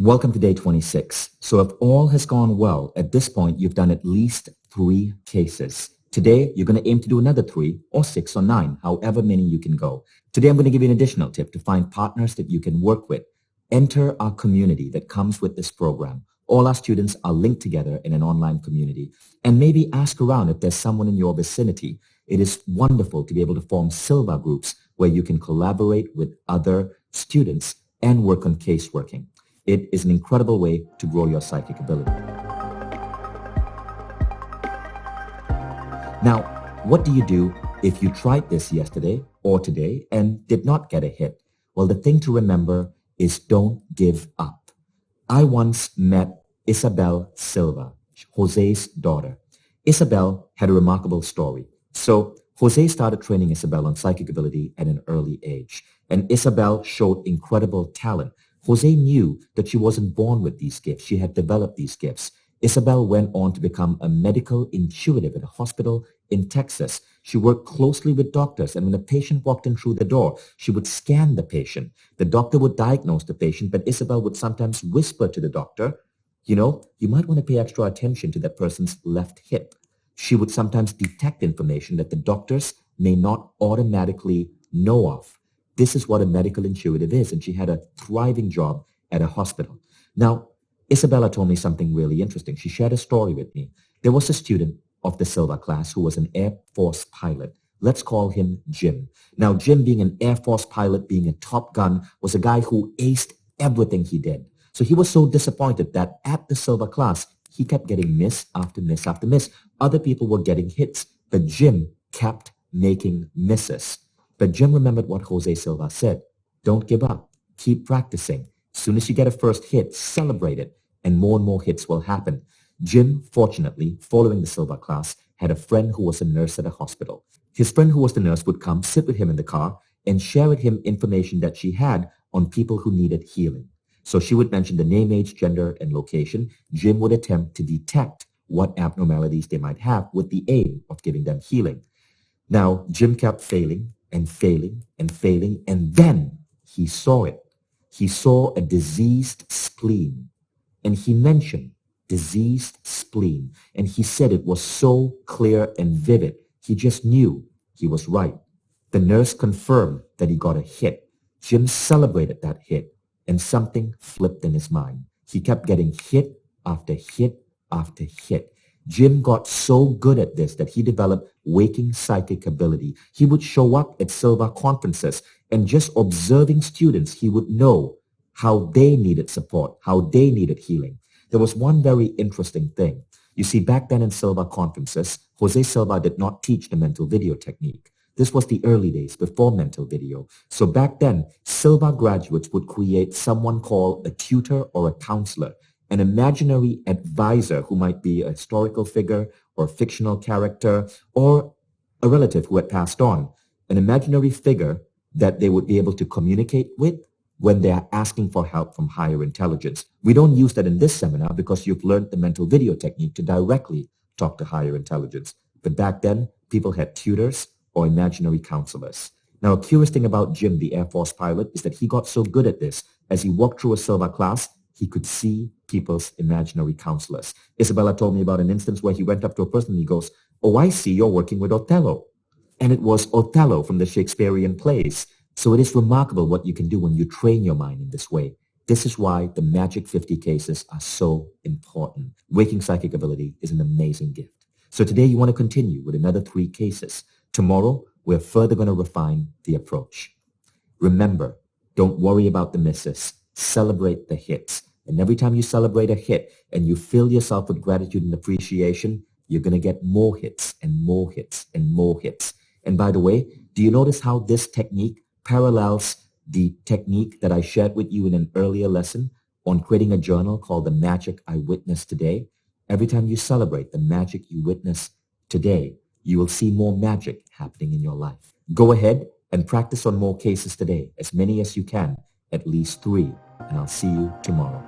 Welcome to day 26. So if all has gone well, at this point, you've done at least 3 cases. Today, you're going to aim to do another 3 or 6 or 9, however many you can go. Today, I'm going to give you an additional tip to find partners that you can work with. Enter our community that comes with this program. All our students are linked together in an online community. And maybe ask around if there's someone in your vicinity. It is wonderful to be able to form Silva groups where you can collaborate with other students and work on case working. It is an incredible way to grow your psychic ability. Now, what do you do if you tried this yesterday or today and did not get a hit? Well, the thing to remember is don't give up. I once met Isabel Silva, Jose's daughter. Isabel had a remarkable story. So Jose started training Isabel on psychic ability at an early age, and Isabel showed incredible talent. Jose knew that she wasn't born with these gifts. She had developed these gifts. Isabel went on to become a medical intuitive at a hospital in Texas. She worked closely with doctors, and when a patient walked in through the door, she would scan the patient. The doctor would diagnose the patient, but Isabel would sometimes whisper to the doctor, you might want to pay extra attention to that person's left hip. She would sometimes detect information that the doctors may not automatically know of. This is what a medical intuitive is, and she had a thriving job at a hospital. Now, Isabella told me something really interesting. She shared a story with me. There was a student of the Silva class who was an Air Force pilot. Let's call him Jim. Now, Jim, being an Air Force pilot, being a Top Gun, was a guy who aced everything he did. So he was so disappointed that at the Silva class, he kept getting miss after miss after miss. Other people were getting hits, but Jim kept making misses. But Jim remembered what Jose Silva said. Don't give up. Keep practicing. As soon as you get a first hit, celebrate it, and more hits will happen. Jim, fortunately, following the Silva class, had a friend who was a nurse at a hospital. His friend who was the nurse would come, sit with him in the car, and share with him information that she had on people who needed healing. So she would mention the name, age, gender, and location. Jim would attempt to detect what abnormalities they might have with the aim of giving them healing. Now, Jim kept failing, and then he saw it. He saw a diseased spleen, and he mentioned diseased spleen, and he said it was so clear and vivid. He just knew he was right. The nurse confirmed that he got a hit. Jim celebrated that hit, and something flipped in his mind. He kept getting hit after hit after hit. Jim got so good at this that he developed waking psychic ability. He would show up at Silva conferences, and just observing students, he would know how they needed support, how they needed healing. There was one very interesting thing. You see, back then in Silva conferences, Jose Silva did not teach the mental video technique. This was the early days before mental video. So back then, Silva graduates would create someone called a tutor or a counselor, an imaginary advisor who might be a historical figure or a fictional character or a relative who had passed on, an imaginary figure that they would be able to communicate with when they are asking for help from higher intelligence. We don't use that in this seminar because you've learned the mental video technique to directly talk to higher intelligence. But back then, people had tutors or imaginary counselors. Now, a curious thing about Jim, the Air Force pilot, is that he got so good at this. As he walked through a Silva class, he could see people's imaginary counselors. Isabella told me about an instance where he went up to a person and he goes, "Oh, I see you're working with Othello." And it was Othello from the Shakespearean plays. So it is remarkable what you can do when you train your mind in this way. This is why the Magic 50 cases are so important. Waking psychic ability is an amazing gift. So today you want to continue with another 3 cases. Tomorrow, we're further going to refine the approach. Remember, don't worry about the misses. Celebrate the hits. And every time you celebrate a hit and you fill yourself with gratitude and appreciation, you're going to get more hits and more hits and more hits. And by the way, do you notice how this technique parallels the technique that I shared with you in an earlier lesson on creating a journal called The Magic I Witnessed Today? Every time you celebrate the magic you witness today, you will see more magic happening in your life. Go ahead and practice on more cases today, as many as you can, at least 3, and I'll see you tomorrow.